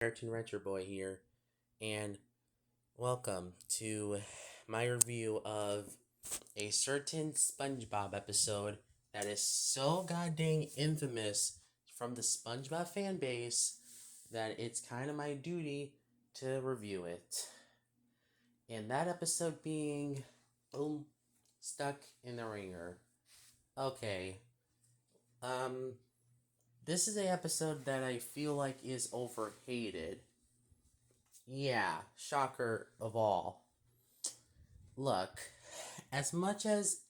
American Retro Boy here, and welcome to my review of a certain Spongebob episode that is so goddamn infamous from the Spongebob fan base that it's kind of my duty to review it. And that episode being, boom, Stuck in the Ringer. Okay, um, this is a episode that I feel like is overhated. Yeah, shocker of all. Look, as much as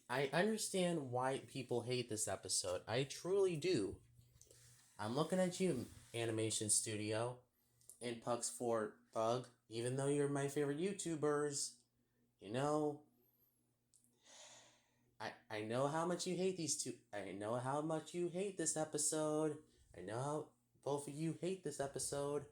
I understand why people hate this episode, I truly do. I'm looking at you, Animation Studio, and Pugs for Pug, even though you're my favorite YouTubers, you know, I know how much you hate these two. I know how much you hate this episode. I know how both of you hate this episode.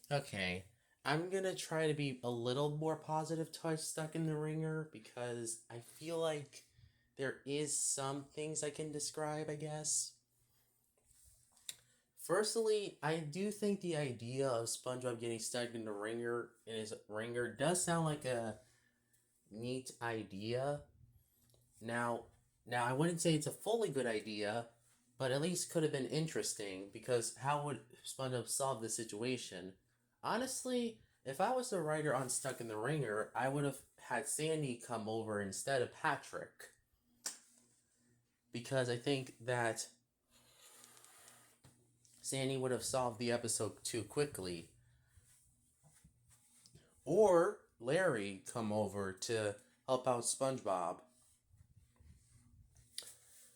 Okay, I'm gonna try to be a little more positive towards Stuck in the Ringer because I feel like there is some things I can describe, I guess. Firstly, I do think the idea of SpongeBob getting stuck in the ringer in his ringer does sound like a neat idea. Now, now I wouldn't say it's a fully good idea, but at least could have been interesting because how would SpongeBob solve the situation? Honestly, if I was the writer on Stuck in the Ringer, I would have had Sandy come over instead of Patrick. Because I think that Sandy would have solved the episode too quickly. Or Larry come over to help out SpongeBob.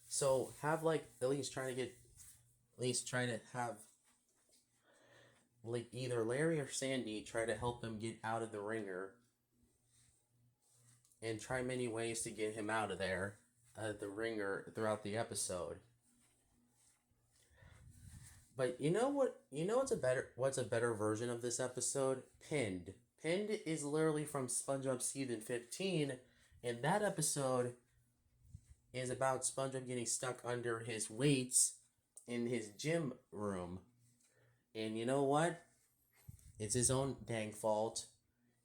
So have like at least try to have like either Larry or Sandy try to help him get out of the ringer and try many ways to get him out of there, the ringer throughout the episode. But you know what? You know what's a better version of this episode? Pinned. Pinned is literally from SpongeBob season 15, and that episode is about SpongeBob getting stuck under his weights in his gym room. And you know what? It's his own dang fault.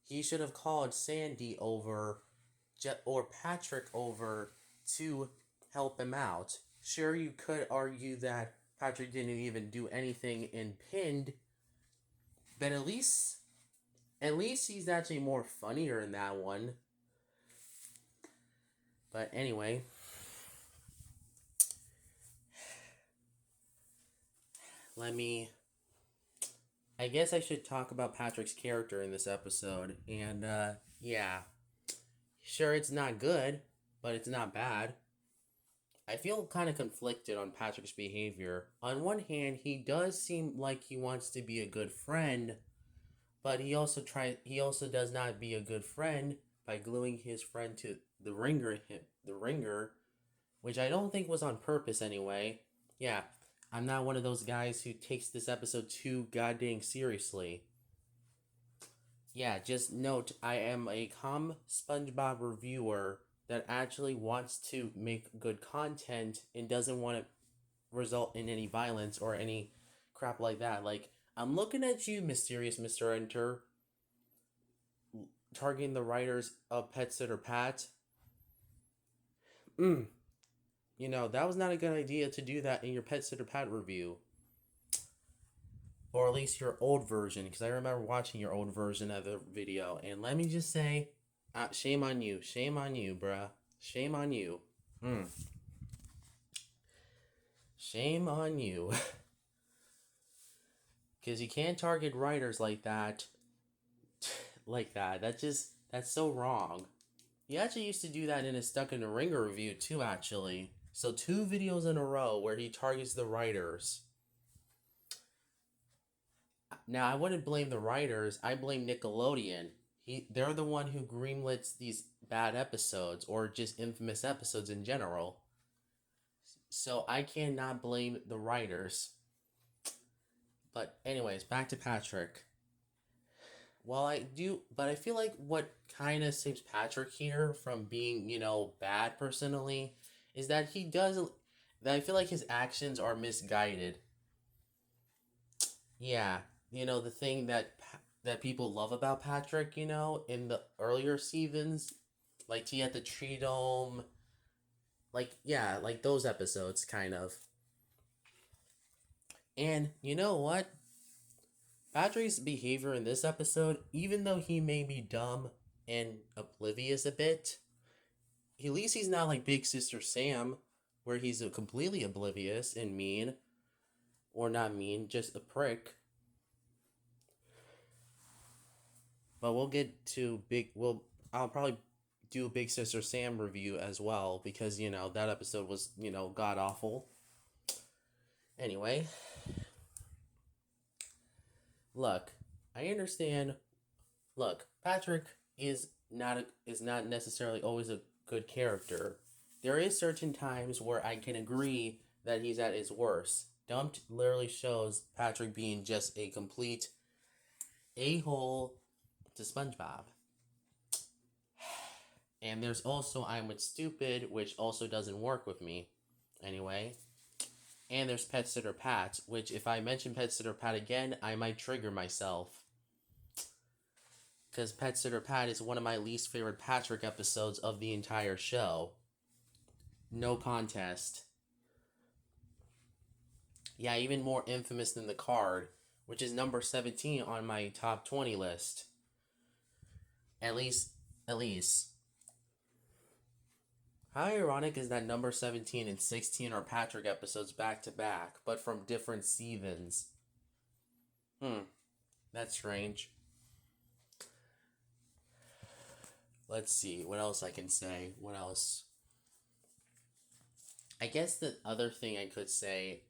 He should have called Sandy over or Patrick over to help him out. Sure, you could argue that Patrick didn't even do anything in Pinned, but at least he's actually more funnier in that one. But anyway, let me. I guess I should talk about Patrick's character in this episode. And yeah, sure, it's not good, but it's not bad. I feel kind of conflicted on Patrick's behavior. On one hand, he does seem like he wants to be a good friend, but he also does not be a good friend by gluing his friend to the ringer, which I don't think was on purpose anyway. Yeah, I'm not one of those guys who takes this episode too goddamn seriously. Yeah, just note I am a calm SpongeBob reviewer that actually wants to make good content and doesn't want to result in any violence or any crap like that. Like, I'm looking at you, mysterious Mr. Enter, targeting the writers of Pet Sitter Pat. That was not a good idea to do that in your Pet Sitter Pat review. Or at least your old version, because I remember watching your old version of the video. And let me just say, shame on you. Shame on you, bruh. Shame on you. Shame on you. Because you can't target writers like that. Like that. That's so wrong. He actually used to do that in his Stuck in the Ringer review, too, actually. So 2 videos in a row where he targets the writers. Now, I wouldn't blame the writers. I blame Nickelodeon. They're the one who greenlits these bad episodes or just infamous episodes in general. So I cannot blame the writers. But anyways, back to Patrick. Well, I feel like what kind of saves Patrick here from being, bad personally is that I feel like his actions are misguided. Yeah, the thing that people love about Patrick, in the earlier seasons, like he at the Tree Dome, like yeah, like those episodes kind of. And you know what? Patrick's behavior in this episode, even though he may be dumb and oblivious a bit, at least he's not like Big Sister Sam, where he's completely oblivious and mean, or not mean, just a prick. But we'll get to I'll probably do a Big Sister Sam review as well because that episode was god awful. Anyway, look, I understand. Look, Patrick is not necessarily always a good character. There is certain times where I can agree that he's at his worst. Dumped literally shows Patrick being just a complete a-hole to SpongeBob. And there's also I'm with Stupid, which also doesn't work with me. Anyway. And there's Pet Sitter Pat, which if I mention Pet Sitter Pat again, I might trigger myself. Because Pet Sitter Pat is one of my least favorite Patrick episodes of the entire show. No contest. Yeah, even more infamous than the card, which is number 17 on my top 20 list. At least. How ironic is that number 17 and 16 are Patrick episodes back to back, but from different seasons? That's strange. Let's see, what else I can say? What else? I guess the other thing I could say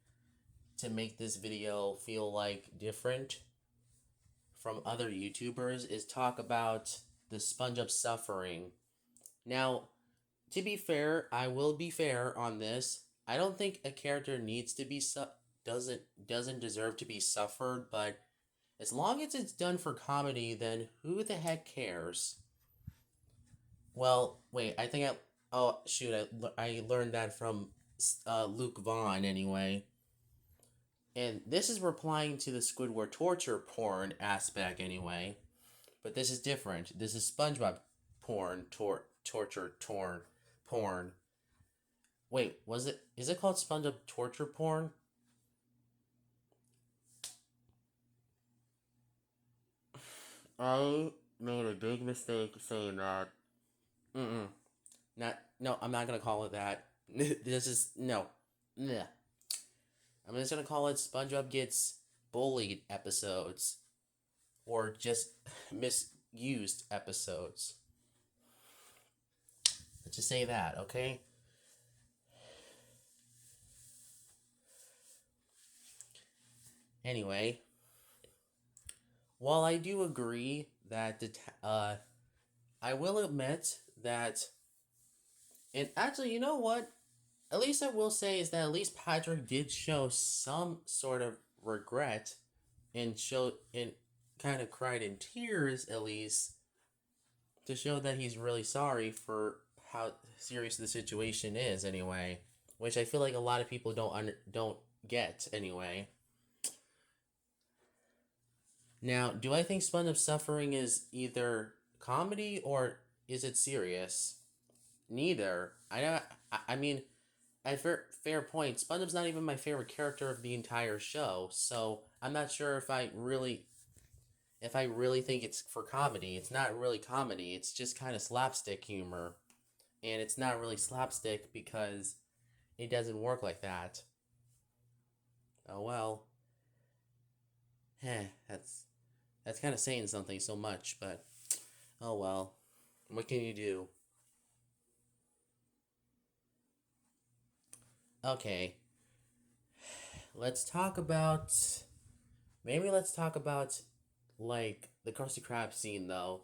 to make this video feel like different from other YouTubers is talk about the SpongeBob suffering. Now, to be fair, I will be fair on this. I don't think a character needs to be doesn't deserve to be suffered, but as long as it's done for comedy, then who the heck cares? Well, wait, I think oh shoot, I learned that from Luke Vaughn anyway. And this is replying to the Squidward torture porn aspect anyway. But this is different. This is SpongeBob porn, torture, porn. Wait, is it called SpongeBob torture porn? I made a big mistake saying that. No, I'm not gonna call it that. This is, no. Nah. I'm just gonna call it SpongeBob Gets Bullied episodes. Or just misused episodes. Let's just say that, okay? Anyway, while I do agree that I will admit that, and actually, you know what? At least I will say is that at least Patrick did show some sort of regret and kind of cried in tears at least to show that he's really sorry for how serious the situation is anyway, which I feel like a lot of people don't get anyway. Now, do I think SpongeBob suffering is either comedy or is it serious? Neither. I mean, at fair point, SpongeBob's not even my favorite character of the entire show, so I'm not sure if I really think it's for comedy. It's not really comedy. It's just kind of slapstick humor, and it's not really slapstick because it doesn't work like that. Oh well. That's kind of saying something so much, but oh well. What can you do? Okay. Let's talk about like the Krusty Krab scene though.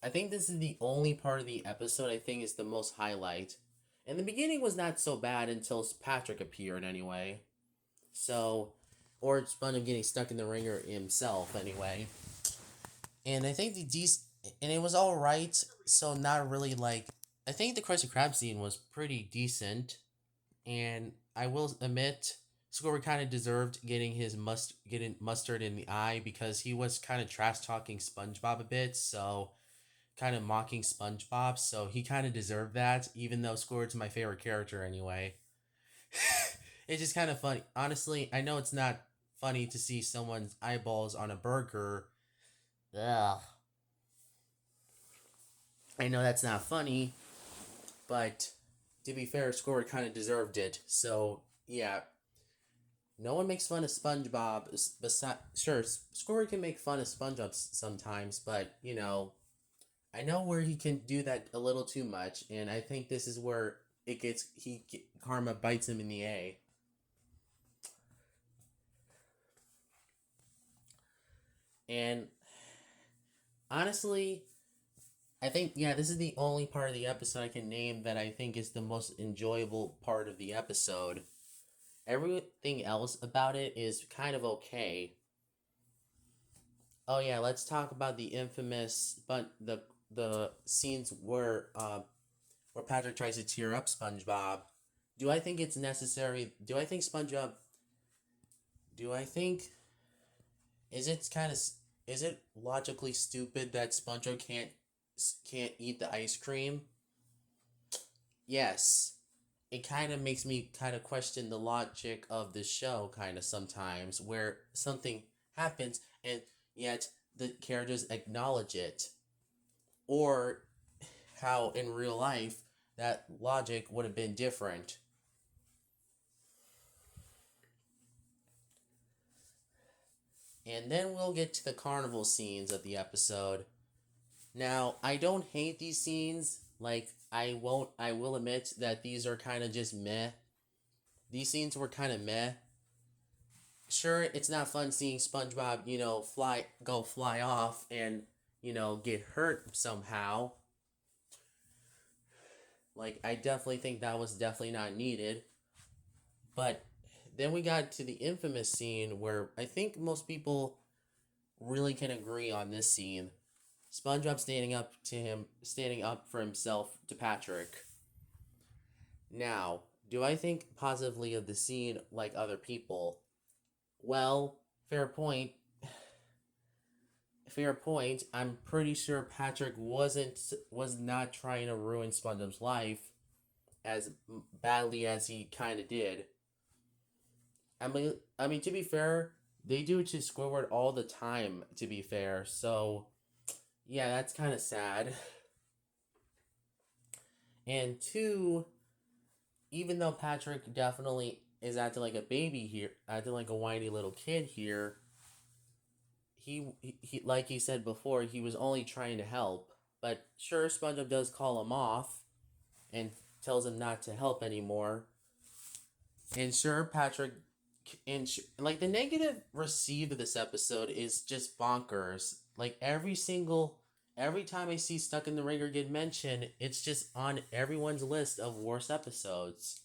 I think this is the only part of the episode I think is the most highlight. And the beginning was not so bad until Patrick appeared anyway. So, or it's fun of getting stuck in the ringer himself anyway. And I think and it was all right. So not really like, I think the Krusty Krab scene was pretty decent. And I will admit, Squidward kind of deserved getting getting mustard in the eye because he was kind of trash talking SpongeBob a bit, so kind of mocking SpongeBob, so he kind of deserved that, even though Squidward's my favorite character anyway. It's just kind of funny. Honestly, I know it's not funny to see someone's eyeballs on a burger. Ugh. I know that's not funny, but to be fair, Squidward kind of deserved it. So, yeah. No one makes fun of SpongeBob. Sure, Squidward can make fun of SpongeBob sometimes, but, I know where he can do that a little too much, and I think this is where karma bites him in the A. And honestly, I think, yeah, this is the only part of the episode I can name that I think is the most enjoyable part of the episode. Everything else about it is kind of okay. Oh yeah, let's talk about the infamous but the scenes where Patrick tries to cheer up SpongeBob. Do I think it's necessary? Do I think is it kind of is it logically stupid that SpongeBob can't eat the ice cream? Yes. It kind of makes me kind of question the logic of the show kind of sometimes where something happens and yet the characters acknowledge it, or how in real life that logic would have been different. And then we'll get to the carnival scenes of the episode. Now, I don't hate these scenes. Like, I will admit that these are kind of just meh. These scenes were kind of meh. Sure, it's not fun seeing SpongeBob, fly off and, get hurt somehow. Like, I definitely think that was definitely not needed. But then we got to the infamous scene where I think most people really can agree on this scene. SpongeBob standing up for himself to Patrick. Now, do I think positively of the scene like other people? Well, fair point. Fair point. I'm pretty sure Patrick was not trying to ruin SpongeBob's life as badly as he kind of did. I mean, to be fair, they do it to Squidward all the time. To be fair, so yeah, that's kind of sad. And two, even though Patrick definitely is acting like a baby here, acting like a whiny little kid here, he like he said before, he was only trying to help. But sure, SpongeBob does call him off and tells him not to help anymore. And sure, Patrick, like the negative received of this episode is just bonkers. Like every time I see Stuck in the Ringer get mentioned, it's just on everyone's list of worst episodes.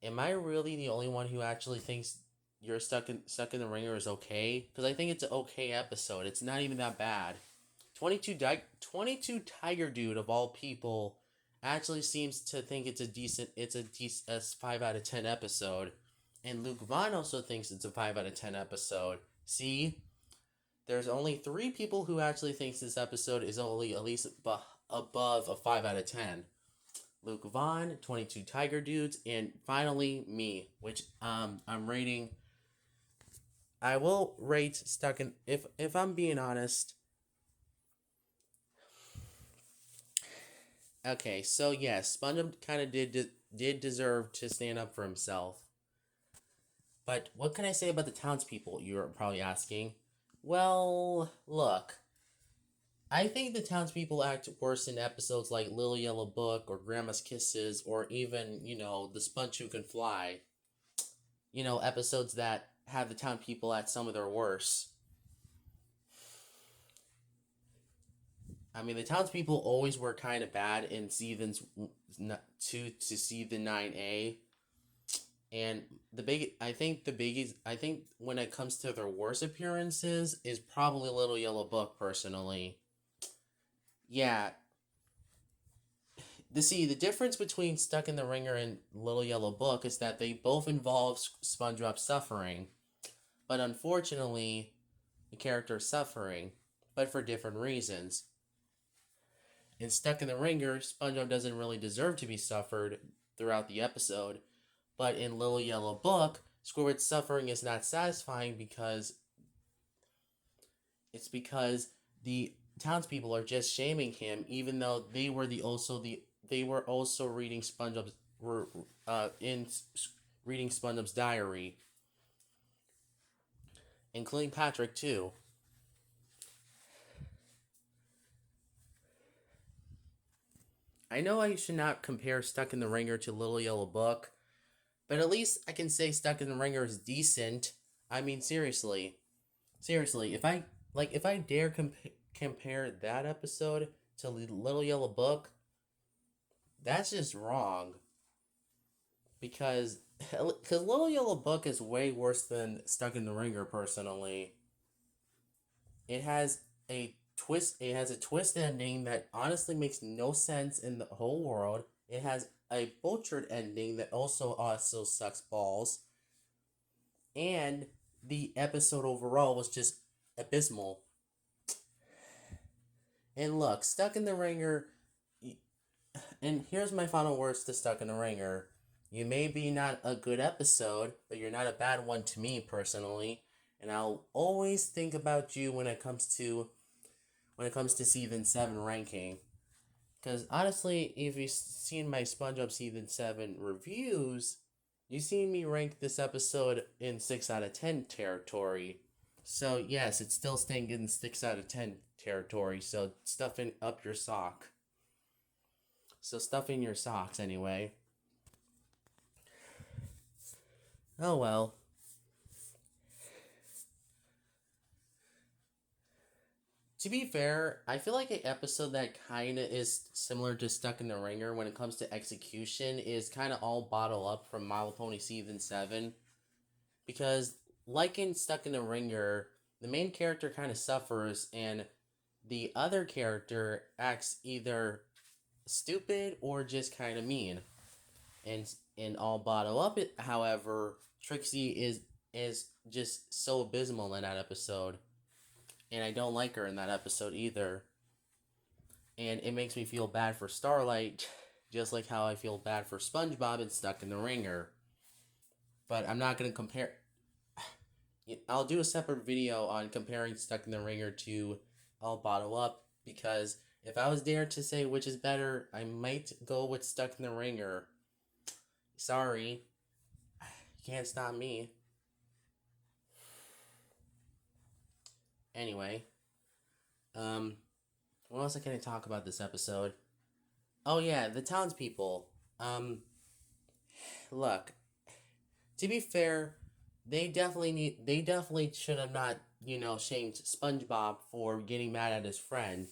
Am I really the only one who actually thinks you're stuck in the Ringer is okay? Because I think it's an okay episode. It's not even that bad. 22 Tiger Dude of all people actually seems to think it's a 5 out of 10 episode, and Luke Vaughn also thinks it's a 5 out of 10 episode. See, there's only 3 people who actually thinks this episode is only at least above a 5 out of 10. Luke Vaughn, 22 Tiger Dudes, and finally me, which I'm rating. I will rate Stuck in, if I'm being honest. Okay, so yes, SpongeBob kind of did deserve to stand up for himself. But what can I say about the townspeople, you're probably asking? Well, look. I think the townspeople act worse in episodes like Little Yellow Book or Grandma's Kisses or even, The Sponge Who Can Fly. Episodes that have the townspeople at some of their worst. I mean, the townspeople always were kind of bad in seasons 2 to season 9A. And I think when it comes to their worst appearances is probably Little Yellow Book, personally. Yeah. the difference between Stuck in the Ringer and Little Yellow Book is that they both involve SpongeBob suffering, but unfortunately, the character is suffering, but for different reasons. In Stuck in the Ringer, SpongeBob doesn't really deserve to be suffered throughout the episode, but in Little Yellow Book, Squidward's suffering is not satisfying because the townspeople are just shaming him, even though they were also reading SpongeBob's were in reading SpongeBob's diary, including Patrick too. I know I should not compare Stuck in the Ringer to Little Yellow Book, but at least I can say Stuck in the Ringer is decent. I mean, seriously, if I dare compare that episode to Little Yellow Book, that's just wrong. Because Little Yellow Book is way worse than Stuck in the Ringer. Personally, it has a twist. It has a twist ending that honestly makes no sense in the whole world. It has a butchered ending that also sucks balls. And the episode overall was just abysmal. And look, Stuck in the Ringer. And here's my final words to Stuck in the Ringer. You may be not a good episode, but you're not a bad one to me personally. And I'll always think about you when it comes to season 7 ranking. Because honestly, if you've seen my SpongeBob season 7 reviews, you've seen me rank this episode in 6 out of 10 territory. So yes, it's still staying in 6 out of 10 territory. So stuff up your sock. So stuff in your socks anyway. Oh well. To be fair, I feel like an episode that kind of is similar to Stuck in the Ringer when it comes to execution is kind of all bottled up from My Little Pony Season 7. Because, like in Stuck in the Ringer, the main character kind of suffers and the other character acts either stupid or just kind of mean. And all bottled up, however, Trixie is just so abysmal in that episode. And I don't like her in that episode either. And it makes me feel bad for Starlight, just like how I feel bad for SpongeBob and Stuck in the Ringer. But I'm not going to compare. I'll do a separate video on comparing Stuck in the Ringer to All Bottle Up, because if I was there to say which is better, I might go with Stuck in the Ringer. Sorry. You can't stop me. Anyway, what else can I talk about this episode? Oh yeah, the townspeople. Look, to be fair, they definitely should have not, shamed SpongeBob for getting mad at his friend.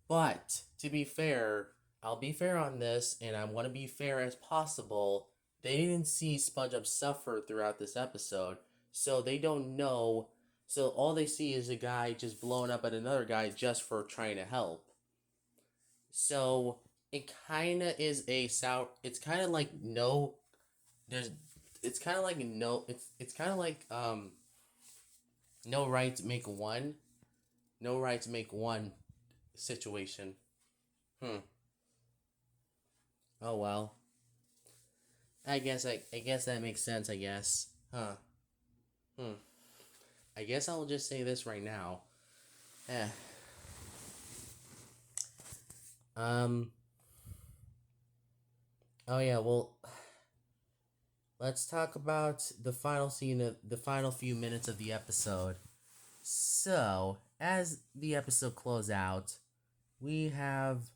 But to be fair, I'll be fair on this, and I want to be fair as possible. They didn't see SpongeBob suffer throughout this episode, so they don't know. So all they see is a guy just blowing up at another guy just for trying to help. So it kind of is a sour. It's kind of like no. There's. It's kind of like no. It's kind of like no right to make one. No right to make one situation. Oh well. I guess that makes sense. I guess. Huh. I guess I'll just say this right now. Eh. Oh yeah. Well, let's talk about the final scene of the final few minutes of the episode. So, as the episode closes out, we have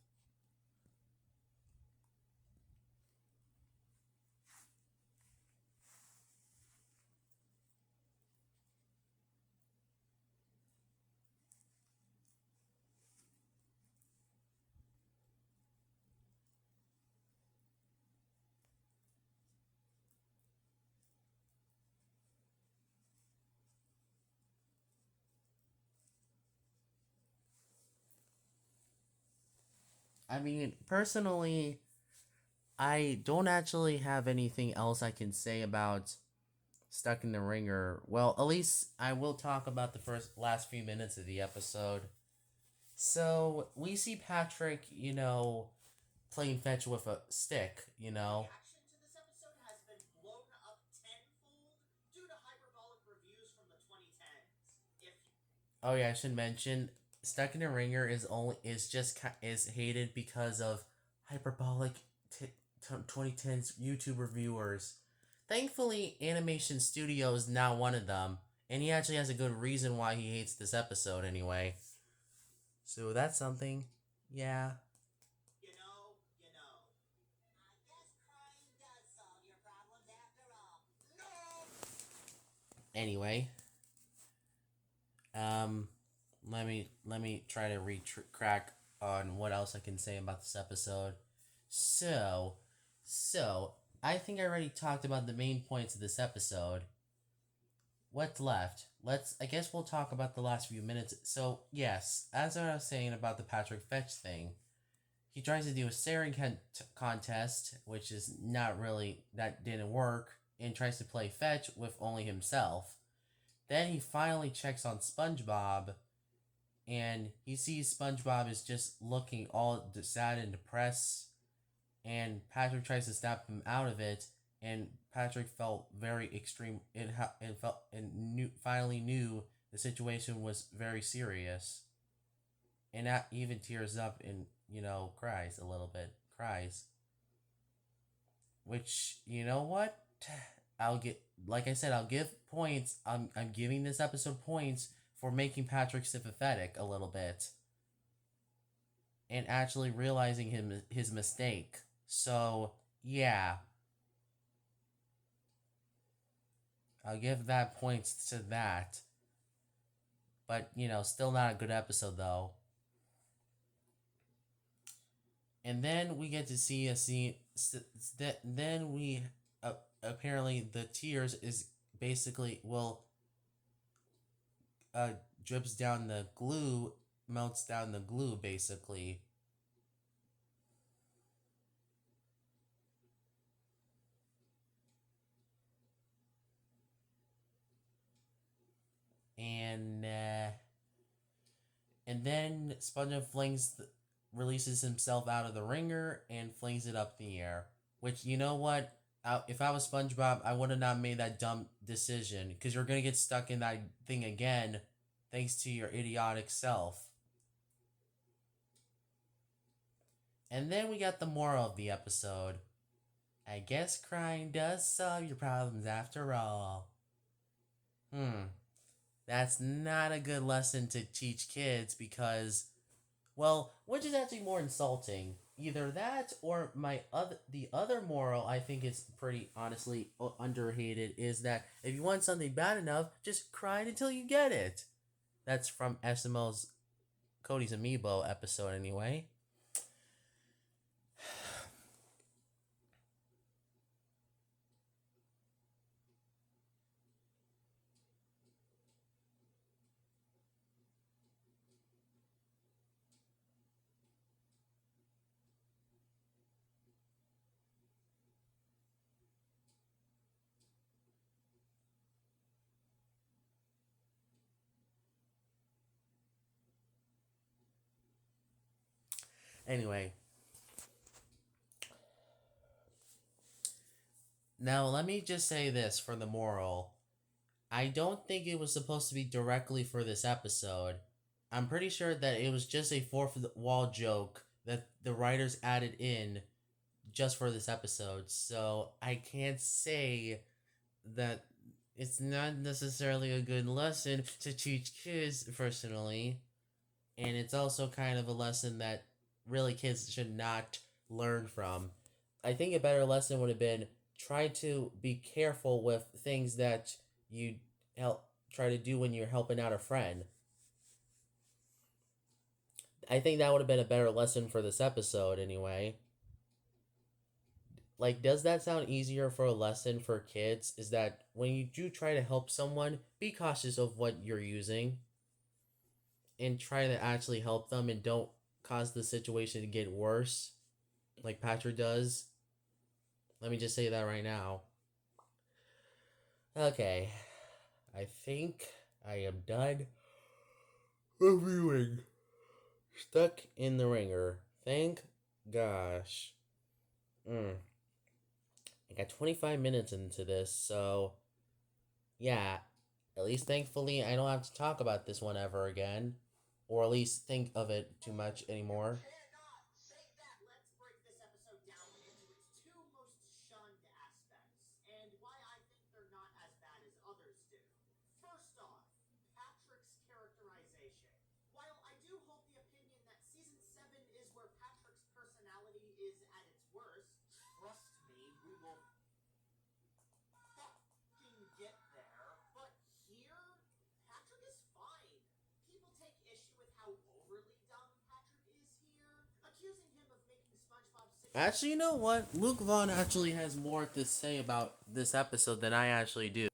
I mean, personally, I don't actually have anything else I can say about Stuck in the Ringer. Well, at least I will talk about the last few minutes of the episode. So we see Patrick, playing fetch with a stick, Oh yeah, I should mention Stuck in a Ringer is hated because of hyperbolic 2010s YouTube reviewers. Thankfully, Animation Studio is now one of them, and he actually has a good reason why he hates this episode anyway. So that's something. Yeah. Anyway, um, let me try to crack on what else I can say about this episode. So, so I think I already talked about the main points of this episode. What's left? I guess we'll talk about the last few minutes. So, yes, as I was saying about the Patrick Fetch thing, he tries to do a staring contest, which is not really, that didn't work, and tries to play fetch with only himself. Then he finally checks on Spongebob, and he sees Spongebob is just looking all sad and depressed, and Patrick tries to snap him out of it, and Patrick felt very extreme finally knew the situation was very serious, and that even tears up and cries a little bit, cries. Which what, I'll get like I said, I'll give points. I'm giving this episode points for making Patrick sympathetic a little bit and actually realizing his mistake. So yeah, I'll give that points to that. But still not a good episode though. And then we get to see a scene. Then we apparently the tears is basically uh drips down the glue, melts down the glue basically. And then SpongeBob releases himself out of the ringer and flings it up in the air. Which, you know what? If I was SpongeBob, I would have not made that dumb decision because you're gonna get stuck in that thing again, thanks to your idiotic self. And then we got the moral of the episode. I guess crying does solve your problems after all. That's not a good lesson to teach kids because, well, which is actually more insulting? Either that or the other moral I think is pretty honestly underrated is that if you want something bad enough, just cry until you get it. That's from SML's Cody's Amiibo episode anyway. Anyway, now let me just say this for the moral. I don't think it was supposed to be directly for this episode. I'm pretty sure that it was just a fourth wall joke that the writers added in just for this episode. So I can't say that it's not necessarily a good lesson to teach kids personally. And it's also kind of a lesson that really kids should not learn from. I think a better lesson would have been try to be careful with things that you try to do when you're helping out a friend. I think that would have been a better lesson for this episode anyway. Like, does that sound easier for a lesson for kids? Is that when you do try to help someone, be cautious of what you're using and try to actually help them and don't cause the situation to get worse, like Patrick does. Let me just say that right now. Okay, I think I am done reviewing Stuck in the Ringer. Thank gosh. I got 25 minutes into this, so yeah, at least thankfully I don't have to talk about this one ever again, or at least think of it too much anymore. Actually, you know what? Luke Vaughn actually has more to say about this episode than I actually do.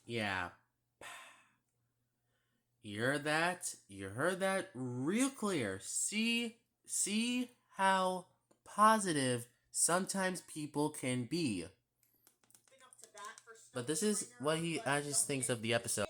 Yeah. You heard that? You heard that real clear. See how positive sometimes people can be. But this is what he actually thinks of the episode.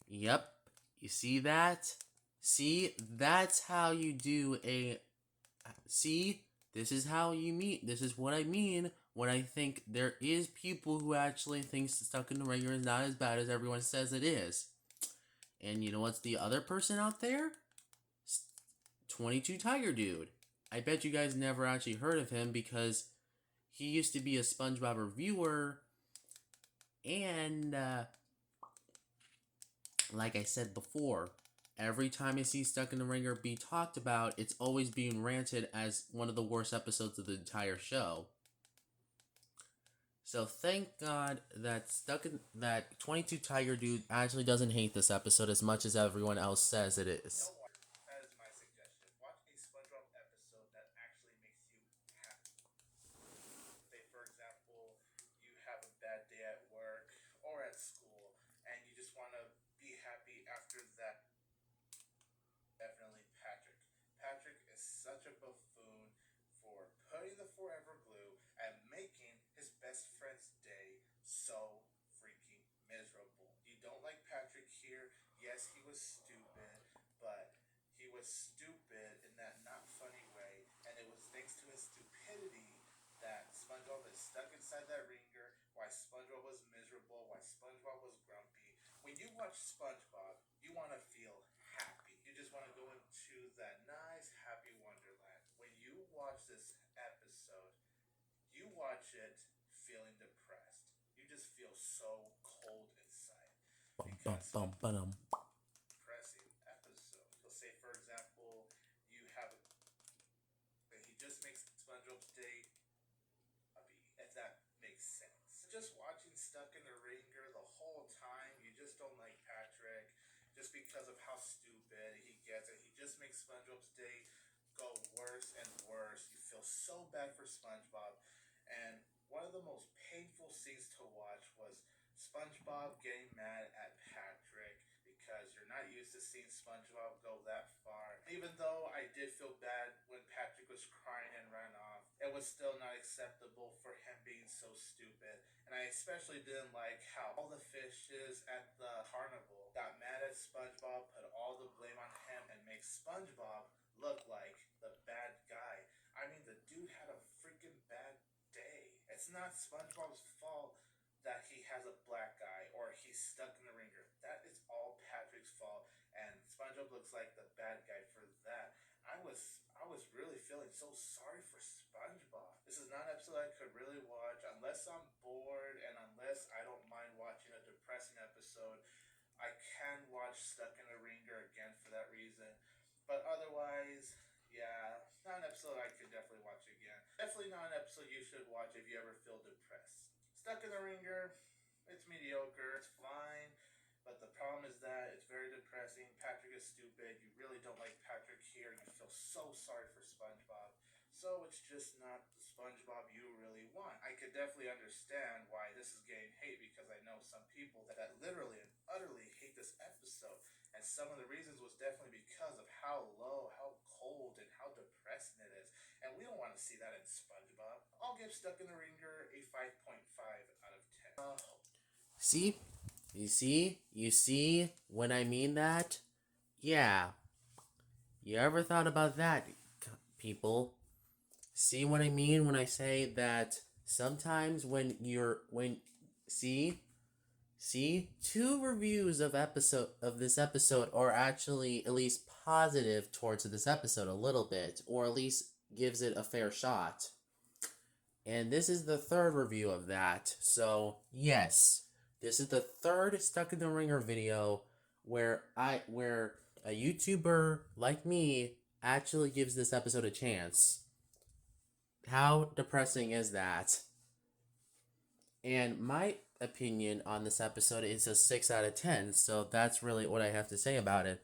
Yep. You see that? See, that's how you do a. See, this is how you meet. This is what I mean when I think there is people who actually think Stuck in the Ringer is not as bad as everyone says it is. And you know what's the other person out there? 22 Tiger Dude. I bet you guys never actually heard of him because he used to be a SpongeBob reviewer. And, like I said before, every time I see Stuck in the Ringer be talked about, it's always being ranted as one of the worst episodes of the entire show. So thank God that 22 Tiger Dude actually doesn't hate this episode as much as everyone else says it is. That is my suggestion. Watch a SpongeBob episode that actually makes you happy. Say, for example, you have a bad day at work or at school, and you just want to be happy after that. Definitely Patrick. Patrick is such a buffoon for putting the forever glue and making his best friend's day so freaking miserable. You don't like Patrick here. Yes, he was stupid, but he was stupid in that not funny way, and it was thanks to his stupidity that SpongeBob is stuck inside that ringer, why SpongeBob was miserable, why SpongeBob was grumpy. When you watch SpongeBob, you want to feel happy. You just want to go into that nice, happy wonderland. When you watch this episode, you watch it feeling depressed. You just feel so cold inside because depressing episode. So say for example, you have he just makes SpongeBob's day happy, if that makes sense. Just watching Stuck in the Ringer the whole time, you just don't like Patrick just because of how stupid he gets, and he just makes SpongeBob's day go worse and worse. You feel so bad for SpongeBob, and one of the most painful scenes to watch was SpongeBob getting mad at Patrick because you're not used to seeing SpongeBob go that far. Even though I did feel bad when Patrick was crying and ran off, it was still not acceptable for him being so stupid. And I especially didn't like how all the fishes at the carnival got mad at SpongeBob, put all the blame on him, and make SpongeBob look like the bad guy. I mean, the dude had a freaking bad day. It's not SpongeBob's fault that he has a black eye or he's stuck in the ringer. That is all Patrick's fault, and SpongeBob looks like the bad guy for that. I was really feeling so sorry for SpongeBob. This is not an episode I could really watch unless I'm bored and unless I don't mind watching a depressing episode. I can watch Stuck in a Ringer again for that reason. But otherwise, yeah, not an episode I could definitely watch again. Definitely not an episode you should watch if you ever feel depressed. Stuck in the Ringer, it's mediocre, it's fine. But the problem is that it's very depressing. Patrick is stupid. You really don't like Patrick here. You feel so sorry for SpongeBob. So it's just not the SpongeBob you really want. I could definitely understand why this is getting hate because I know some people that literally and utterly hate this episode. And some of the reasons was definitely because of how low, how cold, and how depressing it is. And we don't want to see that in SpongeBob. I'll give Stuck in the Ringer a 5.5 out of 10. See? You see when I mean that? Yeah. You ever thought about that, people? See what I mean when I say that sometimes see two reviews of this episode are actually at least positive towards this episode a little bit, or at least gives it a fair shot. And this is the third review of that. So yes, this is the third Stuck in the Ringer video where a YouTuber like me actually gives this episode a chance. How depressing is that? And my opinion on this episode is a 6 out of 10, so that's really what I have to say about it.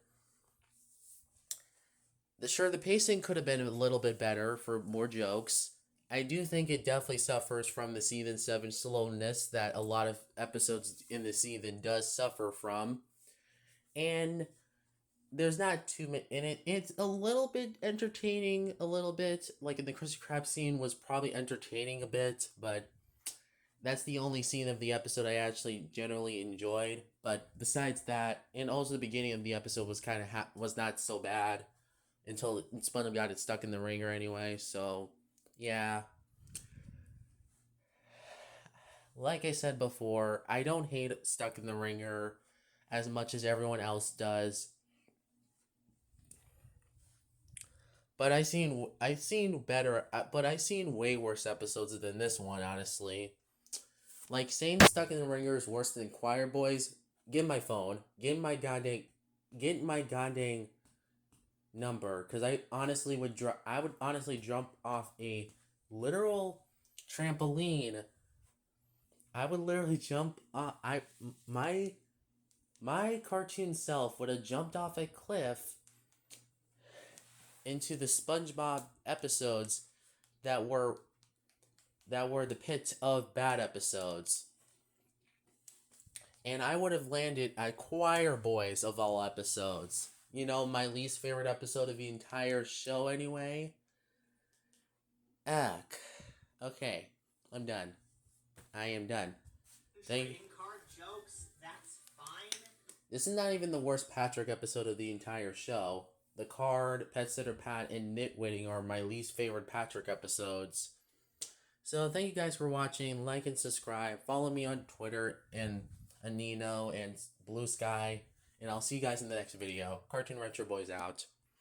The pacing could have been a little bit better for more jokes. I do think it definitely suffers from the season 7 slowness that a lot of episodes in the season does suffer from. And there's not too many in it. It's a little bit entertaining, a little bit. Like in the Krusty Krab scene was probably entertaining a bit, but that's the only scene of the episode I actually generally enjoyed. But besides that, and also the beginning of the episode was kind of was not so bad until SpongeBob got it stuck in the ringer anyway. So yeah, like I said before, I don't hate Stuck in the Ringer as much as everyone else does. But I seen way worse episodes than this one, honestly. Like saying Stuck in the Ringer is worse than Choir Boys. Give my phone. Give my goddamn get my goddamn number, because I would honestly jump off a literal trampoline. I would literally jump off. My cartoon self would have jumped off a cliff into the SpongeBob episodes that were the pit of bad episodes. And I would have landed at Choir Boys of all episodes. You know, my least favorite episode of the entire show anyway. Ugh. Okay, I'm done. I am done. Thank. Card jokes, that's fine. This is not even the worst Patrick episode of the entire show. The Card, Pet Sitter Pat, and Nitwitting are my least favorite Patrick episodes. So thank you guys for watching. Like and subscribe. Follow me on Twitter and Anino and Blue Sky. And I'll see you guys in the next video. Cartoon Retro Boys out.